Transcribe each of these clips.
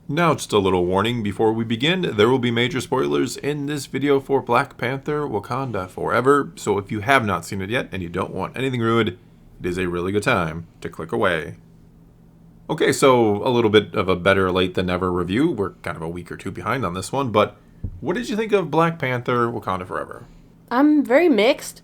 Now, just a little warning before we begin, there will be major spoilers in this video for Black Panther Wakanda Forever, so if you have not seen it yet and you don't want anything ruined, it is a really good time to click away. Okay, so a little bit of a better late than never review. We're kind of a week or two behind on this one, but what did you think of Black Panther Wakanda Forever? I'm very mixed.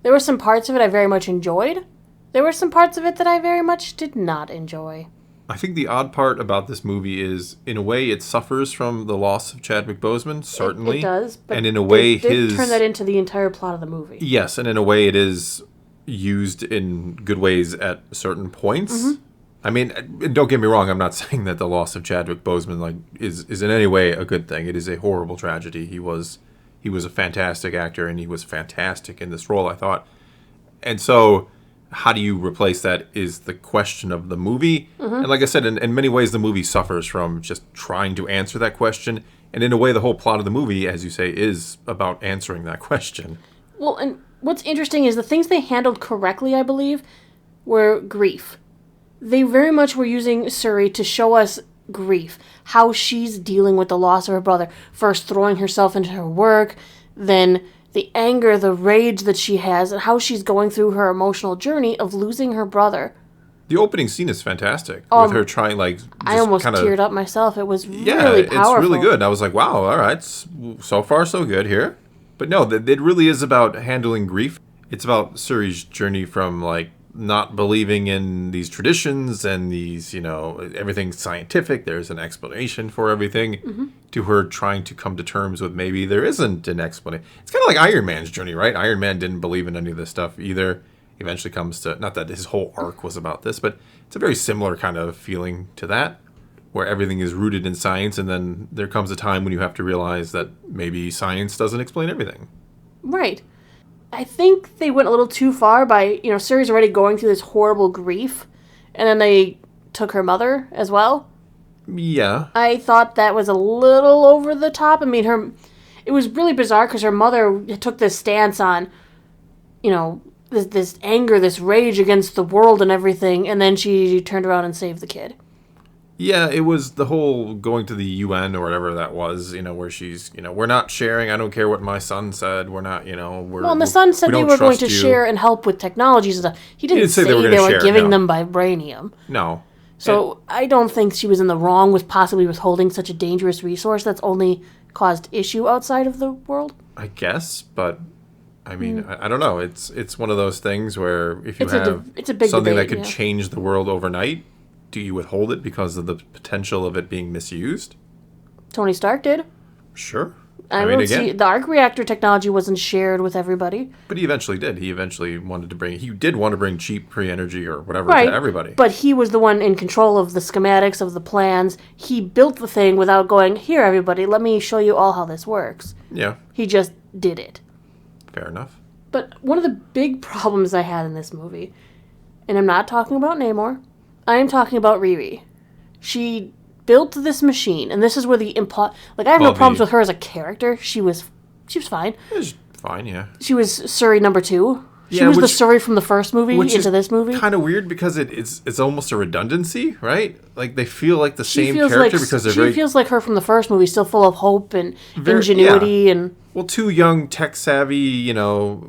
There were some parts of it I very much enjoyed. There were some parts of it that I very much did not enjoy. I think the odd part about this movie is, in a way, it suffers from the loss of Chadwick Boseman, certainly. It does, but and in a way, they turn that into the entire plot of the movie. Yes, and in a way, it is used in good ways at certain points. Mm-hmm. I mean, don't get me wrong. I'm not saying that the loss of Chadwick Boseman is in any way a good thing. It is a horrible tragedy. He was a fantastic actor, and he was fantastic in this role, I thought. And so, how do you replace that is the question of the movie. Mm-hmm. And like I said, in many ways, the movie suffers from just trying to answer that question. And in a way, the whole plot of the movie, as you say, is about answering that question. Well, and what's interesting is the things they handled correctly, I believe, were grief. They very much were using Shuri to show us grief, how she's dealing with the loss of her brother. First throwing herself into her work, then the anger, the rage that she has, and how she's going through her emotional journey of losing her brother. The opening scene is fantastic. With her trying, I almost teared up myself. It was really powerful. It's really good. I was like, wow, all right, so far so good here. But no, it really is about handling grief. It's about Shuri's journey from, not believing in these traditions and these, everything's scientific. There's an explanation for everything. Mm-hmm. To her trying to come to terms with maybe there isn't an explanation. It's kind of like Iron Man's journey, right? Iron Man didn't believe in any of this stuff either. Eventually comes to, not that his whole arc was about this, but it's a very similar kind of feeling to that, where everything is rooted in science, and then there comes a time when you have to realize that maybe science doesn't explain everything. Right. I think they went a little too far by, Shuri's already going through this horrible grief, and then they took her mother as well. Yeah. I thought that was a little over the top. I mean, it was really bizarre because her mother took this stance on, this anger, this rage against the world and everything, and then she turned around and saved the kid. Yeah, it was the whole going to the UN or whatever that was, where she's, we're not sharing. I don't care what my son said. We're not, Well, and the son said they were going to share and help with technologies and stuff. He didn't say they were giving them vibranium. No. So I don't think she was in the wrong with possibly withholding such a dangerous resource that's only caused issue outside of the world. I guess, but I mean, I don't know. It's one of those things where if you have it's a big something debate, that could change the world overnight, do you withhold it because of the potential of it being misused? Tony Stark did. Sure. I mean, the arc reactor technology wasn't shared with everybody. But he eventually did. He did want to bring cheap free energy or whatever to everybody. But he was the one in control of the schematics, of the plans. He built the thing without going, here, everybody, let me show you all how this works. Yeah. He just did it. Fair enough. But one of the big problems I had in this movie, and I'm not talking about Namor, I am talking about Riri. She built this machine, and this is where the I have no problems with her as a character. She was fine. It was fine, yeah. She was Shuri number 2. She was the Shuri from the first movie into this movie. Kind of weird because it's almost a redundancy, right? Like they feel like the same character because they're she feels like her from the first movie, still full of hope and ingenuity and. Well, two young, tech-savvy,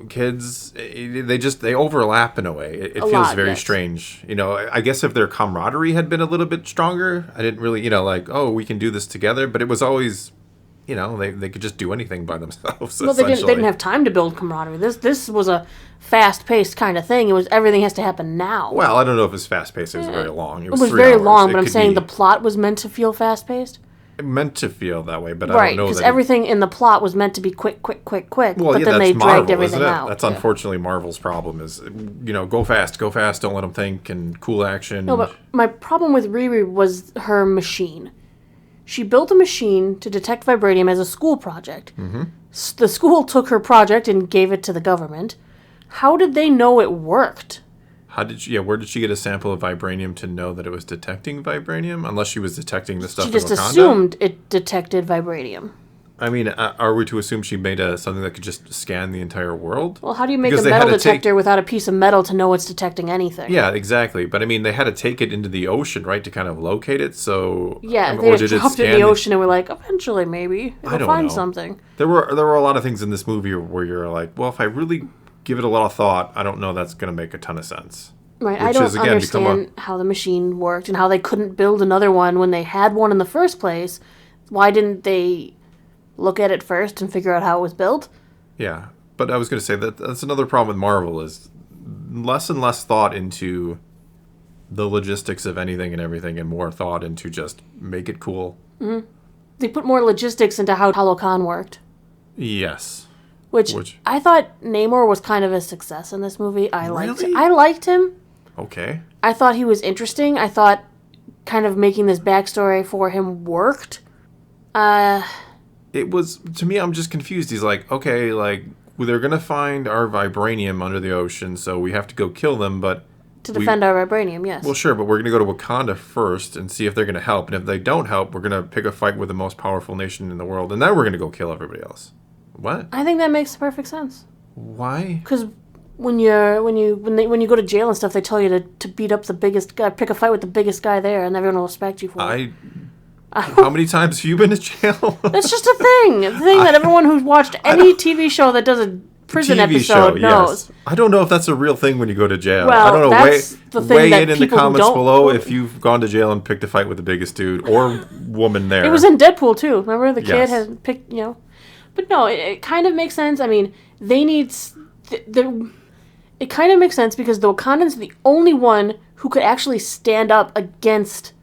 kids, they overlap in a way. It feels very strange. I guess if their camaraderie had been a little bit stronger, I didn't really, we can do this together. But it was always, they could just do anything by themselves. Well, they didn't have time to build camaraderie. This was a fast-paced kind of thing. It was everything has to happen now. Well, I don't know if it was fast-paced. It was very long. It was 3 very hours. long, but I'm saying the plot was meant to feel fast-paced. Meant to feel that way, but I don't know. Right, because everything in the plot was meant to be quick. Well, but then they dragged everything out. That's unfortunately Marvel's problem is, go fast, don't let them think, and cool action. No, but my problem with Riri was her machine. She built a machine to detect vibranium as a school project. Mm-hmm. The school took her project and gave it to the government. How did they know it worked? Where did she get a sample of vibranium to know that it was detecting vibranium? Unless she was detecting the stuff in Wakanda? She just assumed it detected vibranium. I mean, are we to assume she made something that could just scan the entire world? Well, how do you make Because a they had metal to take- detector without a piece of metal to know it's detecting anything? Yeah, exactly. But I mean, they had to take it into the ocean, right, to kind of locate it. So Yeah, I mean, they or just did it dropped it in scan the ocean and we're like, eventually maybe I it'll don't find know. something. There were a lot of things in this movie where you're like, well, if I really give it a lot of thought, I don't know that's going to make a ton of sense. Right, I Which don't has, again, become understand how the machine worked and how they couldn't build another one when they had one in the first place. Why didn't they look at it first and figure out how it was built? Yeah, but I was going to say that's another problem with Marvel is less and less thought into the logistics of anything and everything, and more thought into just make it cool. They put more logistics into how Talokan worked. Yes. Which I thought Namor was kind of a success in this movie. I Really? liked him. Okay. I thought he was interesting. I thought kind of making this backstory for him worked. It was, to me, I'm just confused. He's like, okay, like, well, they're going to find our vibranium under the ocean, so we have to go kill them, but... To defend our vibranium, yes. Well, sure, but we're going to go to Wakanda first and see if they're going to help. And if they don't help, we're going to pick a fight with the most powerful nation in the world, and then we're going to go kill everybody else. What? I think that makes perfect sense. Why? Because when you go to jail and stuff, they tell you to beat up the biggest guy, pick a fight with the biggest guy there, and everyone will respect you for it. How many times have you been to jail? That's just a thing. The thing that everyone who's watched any TV show that does a prison TV episode knows. Yes. I don't know if that's a real thing when you go to jail. Well, I don't know. that's the thing weigh that in the people who comments don't- below if you've gone to jail and picked a fight with the biggest dude or woman there. It was in Deadpool too. Remember the kid Yes. had picked, But no, it kind of makes sense. I mean, they need it kind of makes sense because the Wakandans are the only one who could actually stand up against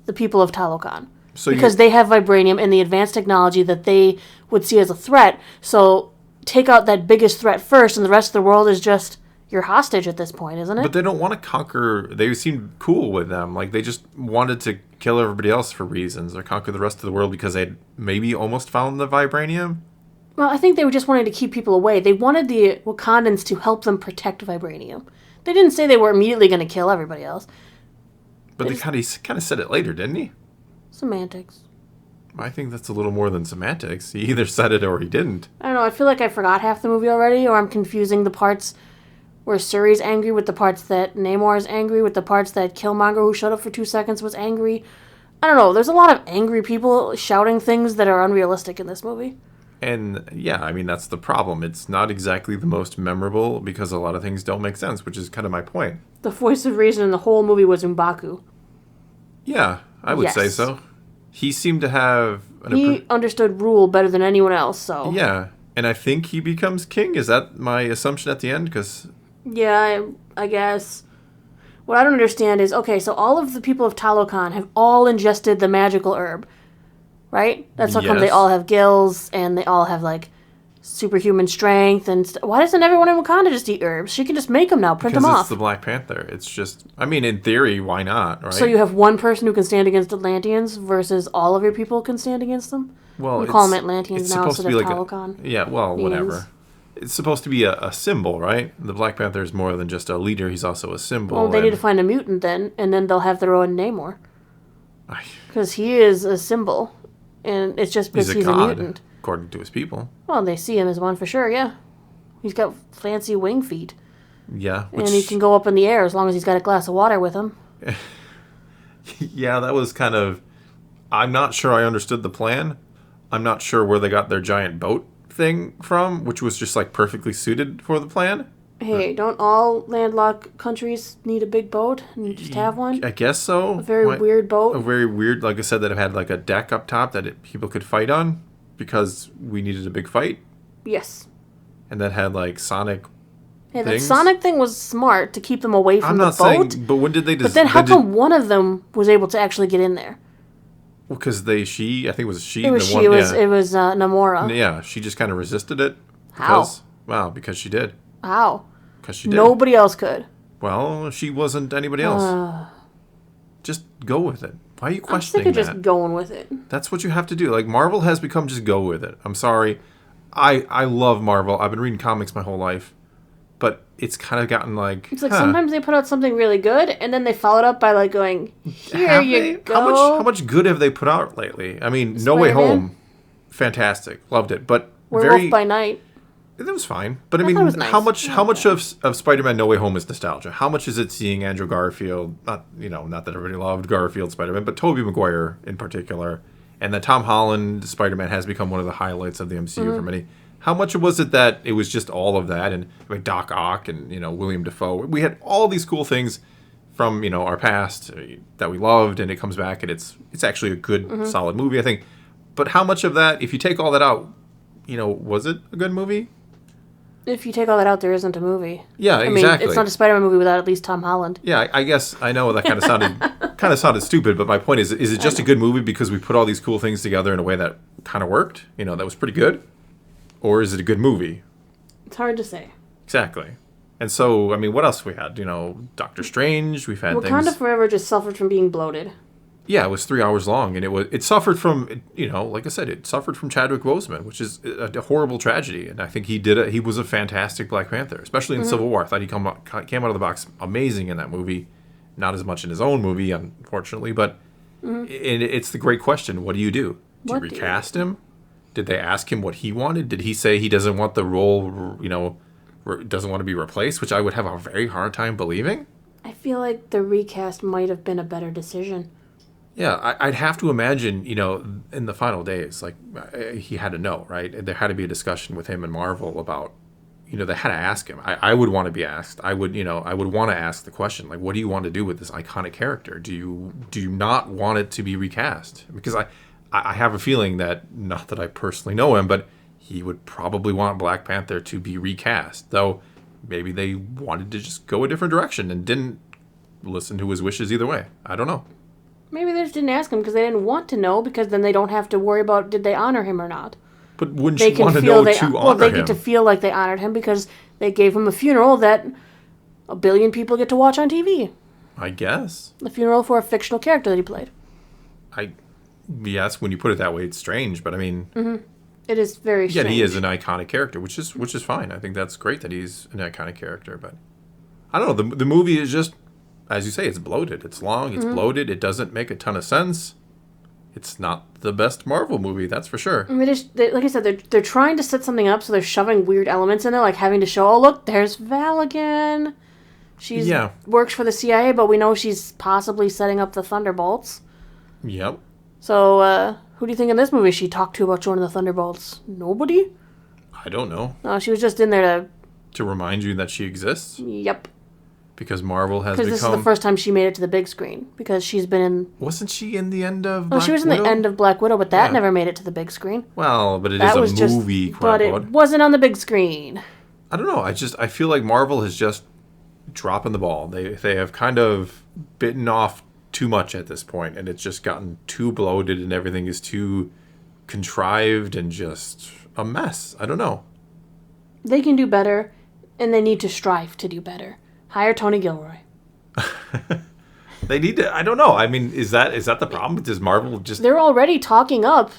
the people of Talokan. So Because they have vibranium and the advanced technology that they would see as a threat. So take out that biggest threat first, and the rest of the world is just your hostage at this point, isn't it? But they don't want to conquer. They seem cool with them. Like they just wanted to kill everybody else for reasons, or conquer the rest of the world because they'd maybe almost found the vibranium. Well, I think they were just wanting to keep people away. They wanted the Wakandans to help them protect vibranium. They didn't say they were immediately going to kill everybody else. But they kind of said it later, didn't he? Semantics. I think that's a little more than semantics. He either said it or he didn't. I don't know. I feel like I forgot half the movie already, or I'm confusing the parts where Suri's angry with the parts that Namor is angry with the parts that Killmonger, who showed up for 2 seconds, was angry. I don't know. There's a lot of angry people shouting things that are unrealistic in this movie. And yeah, I mean, that's the problem. It's not exactly the most memorable because a lot of things don't make sense, which is kind of my point. The voice of reason in the whole movie was M'Baku. Yeah, I would say Yes. so. He seemed to have... He understood rule better than anyone else, so... Yeah, and I think he becomes king. Is that my assumption at the end? Because... Yeah, I guess. What I don't understand is, okay, so all of the people of Talokan have all ingested the magical herb, right? That's how come they Yes. all have gills, and they all have, like, superhuman strength, and... Why doesn't everyone in Wakanda just eat herbs? She can just make them now, print them Because it's off. the Black Panther. It's just... I mean, in theory, why not, right? So you have one person who can stand against Atlanteans versus all of your people can stand against them? Well, We call it's- them Atlanteans it's now supposed instead to of be like Talokan. Yeah, well, names. whatever. It's supposed to be a symbol, right? The Black Panther is more than just a leader. He's also a symbol. Well, they need to and- find a mutant then, and then they'll have their own Namor. I- Because he is a symbol, and it's just because he's a god, mutant. according to his people. Well, they see him as one for sure, yeah. He's got fancy wing feet. Yeah. And he can go up in the air as long as he's got a glass of water with him. Yeah, that was kind of... I'm not sure I understood the plan. I'm not sure where they got their giant boat thing from, which was just like perfectly suited for the plan. Hey, don't all landlocked countries need a big boat and just have one? I guess so. A very weird A boat? very weird, like I said, that it had like a deck up top that people could fight on because we needed a big fight. Yes. And that had like sonic... Hey, that things? Sonic thing was smart to keep them away from I'm the not boat. saying... But when did they... But then how come one of them was able to actually get in there? Well, because I think it was she. It was the she. one, It was Namora. Yeah, she just kind of resisted it. How? Because, wow, because she did. How? Because she did. Nobody else could. Well, she wasn't anybody else. Just go with it. Why are you I'm sick questioning of that? just going with it. That's what you have to do. Like, Marvel has become just go with it. I'm sorry. I love Marvel. I've been reading comics my whole life. But it's kind of gotten like... It's like sometimes they put out something really good, and then they follow it up by like going, "Here Have you they? go." How much good have they put out lately? I mean, No Way Spider-Man? Home fantastic. Loved it. But Werewolf by Night. That was fine. But I thought mean, it was nice. how much of Spider-Man No Way Home is nostalgia? How much is it seeing Andrew Garfield? Not that everybody loved Garfield Spider-Man, but Tobey Maguire in particular. And that Tom Holland Spider-Man has become one of the highlights of the MCU for many. How much was it that it was just all of that? And like Doc Ock and, William Dafoe. We had all these cool things from, our past that we loved, and it comes back and it's actually a good, solid movie, I think. But how much of that, if you take all that out, was it a good movie? If you take all that out, there isn't a movie. Yeah, exactly. I mean, it's not a Spider-Man movie without at least Tom Holland. Yeah, I guess I know that kind of sounded stupid, but my point is it just a good movie because we put all these cool things together in a way that kind of worked? That was pretty good? Or is it a good movie? It's hard to say. Exactly. And so, I mean, what else we had? Doctor Strange. We've had Wakanda Forever just suffered from being bloated. Yeah, it was 3 hours long, and it suffered from, like I said, it suffered from Chadwick Boseman, which is a horrible tragedy. And I think he was a fantastic Black Panther, especially in Civil War. I thought he came out of the box amazing in that movie. Not as much in his own movie, unfortunately, but it's the great question. What do you do? Do you recast him? Did they ask him what he wanted? Did he say he doesn't want the role, doesn't want to be replaced, which I would have a very hard time believing? I feel like the recast might have been a better decision. Yeah, I'd have to imagine, in the final days, like, he had to know, right? There had to be a discussion with him and Marvel about, they had to ask him. I would want to be asked. I would want to ask the question, like, what do you want to do with this iconic character? Do you not want it to be recast? Because I have a feeling that, not that I personally know him, but he would probably want Black Panther to be recast. Though, maybe they wanted to just go a different direction and didn't listen to his wishes either way. I don't know. Maybe they just didn't ask him because they didn't want to know, because then they don't have to worry about did they honor him or not. But wouldn't you want to know to honor him? Well, they get to feel like they honored him because they gave him a funeral that 1 billion people get to watch on TV. I guess. The funeral for a fictional character that he played. Yes, when you put it that way, it's strange, but I mean... Mm-hmm. It is very strange. Yeah, he is an iconic character, which is fine. I think that's great that he's an iconic character, but... I don't know, the movie is just... As you say, it's bloated. It's long. It's bloated. It doesn't make a ton of sense. It's not the best Marvel movie, that's for sure. I mean, like I said, they're trying to set something up, so they're shoving weird elements in there, like having to show, oh, look, there's Val again. She works for the CIA, but we know she's possibly setting up the Thunderbolts. Yep. So, who do you think in this movie she talked to about joining the Thunderbolts? Nobody? I don't know. No, she was just in there to remind you that she exists? Yep. Because Marvel has become... Because this is the first time she made it to the big screen. Because she's been in... Wasn't she in the end of Black Widow? Oh, she was in the end of Black Widow, but that never made it to the big screen. Well, but it is a movie, but it wasn't on the big screen. I don't know. I feel like Marvel is just dropping the ball. They have kind of bitten off too much at this point, and it's just gotten too bloated, and everything is too contrived and just a mess. I don't know. They can do better, and they need to strive to do better. Hire Tony Gilroy. They need to. I don't know. I mean, is that the problem? Does Marvel just? They're already talking up,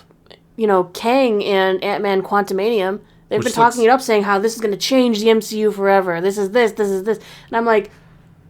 Kang and Ant-Man Quantumanium. They've been talking it up, saying how this is going to change the MCU forever. This is this. And I'm like,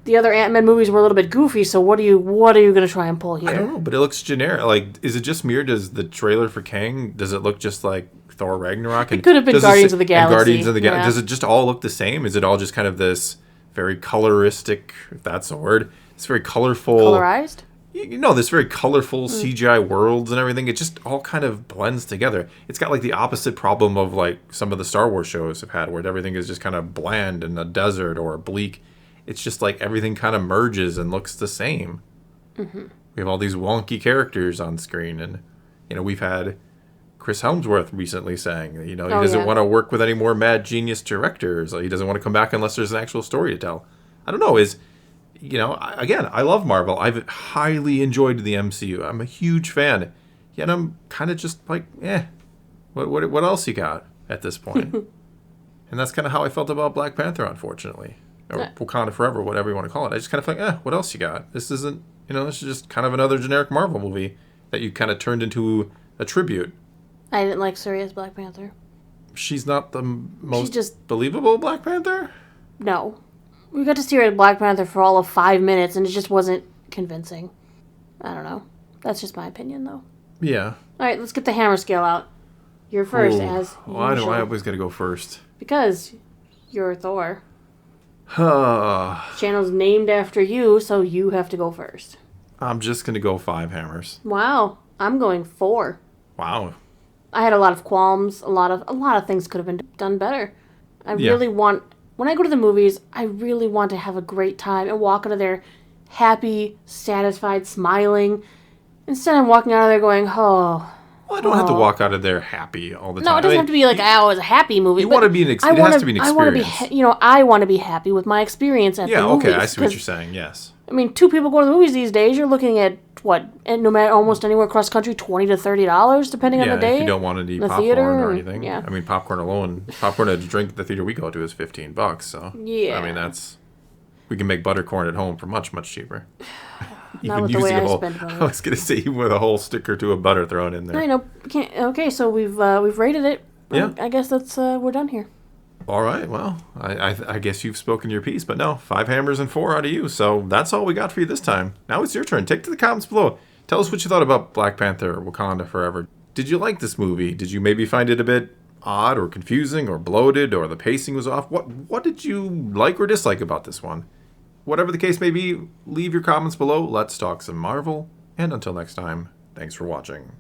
the other Ant-Man movies were a little bit goofy. So what are you going to try and pull here? I don't know, but it looks generic. Like, is it just me, or does the trailer for Kang, does it look just like Thor Ragnarok? It could have been Guardians of the Galaxy. Does it just all look the same? Is it all just kind of this very coloristic, if that's a word? It's very colorful. Colorized? This very colorful CGI worlds and everything. It just all kind of blends together. It's got like the opposite problem of like some of the Star Wars shows have had, where everything is just kind of bland in a desert or bleak. It's just like everything kind of merges and looks the same. Mm-hmm. We have all these wonky characters on screen, and we've had Chris Helmsworth recently saying, he doesn't want to work with any more mad genius directors. He doesn't want to come back unless there's an actual story to tell. I don't know. Again, I love Marvel. I've highly enjoyed the MCU. I'm a huge fan. Yet I'm kind of just like, what else you got at this point? And that's kind of how I felt about Black Panther, unfortunately. Or Wakanda Forever, whatever you want to call it. I just kind of think, what else you got? This isn't, this is just kind of another generic Marvel movie that you kind of turned into a tribute. I didn't like Shuri as Black Panther. She's not the most believable Black Panther? No. We got to see her as Black Panther for all of 5 minutes, and it just wasn't convincing. I don't know. That's just my opinion, though. Yeah. All right, let's get the hammer scale out. You're first, Ooh, as why do usual. I always got to go first? Because you're Thor. I'm Channel's named after you, so you have to go first. just going to go 5 hammers. Wow, I'm going 4. Wow. I had a lot of qualms. A lot of things could have been done better. I Yeah. really want, when I go to the movies, I really want to have a great time and walk out of there happy, satisfied, smiling. Instead, I'm walking out of there going, oh. Well, I don't have to walk out of there happy all the time. No, it doesn't have to be like, oh, it was a happy movie. You but want to be it has to be an I want to experience. be, I want to be happy with my experience at the movies. Okay, I see what you're saying. Yes. I mean, 2 people go to the movies these days. You're looking at what, and no matter almost anywhere across the country, $20 to $30, depending on the day. If you don't want to eat the popcorn theater, or anything. yeah. I mean, popcorn at a drink at the theater we go to is $15. So Yeah. I mean, we can make buttercorn at home for much, much cheaper. Not with the way I spend I money. was gonna say even with a whole stick or 2 of butter thrown in there. I know. Okay, so we've rated it. Yeah. I guess that's we're done here. All right. Well, I guess you've spoken your piece, but no, 5 hammers and 4 out of you. So that's all we got for you this time. Now it's your turn. Take to the comments below. Tell us what you thought about Black Panther: Wakanda Forever. Did you like this movie? Did you maybe find it a bit odd or confusing or bloated or the pacing was off? What did you like or dislike about this one? Whatever the case may be, leave your comments below. Let's talk some Marvel. And until next time, thanks for watching.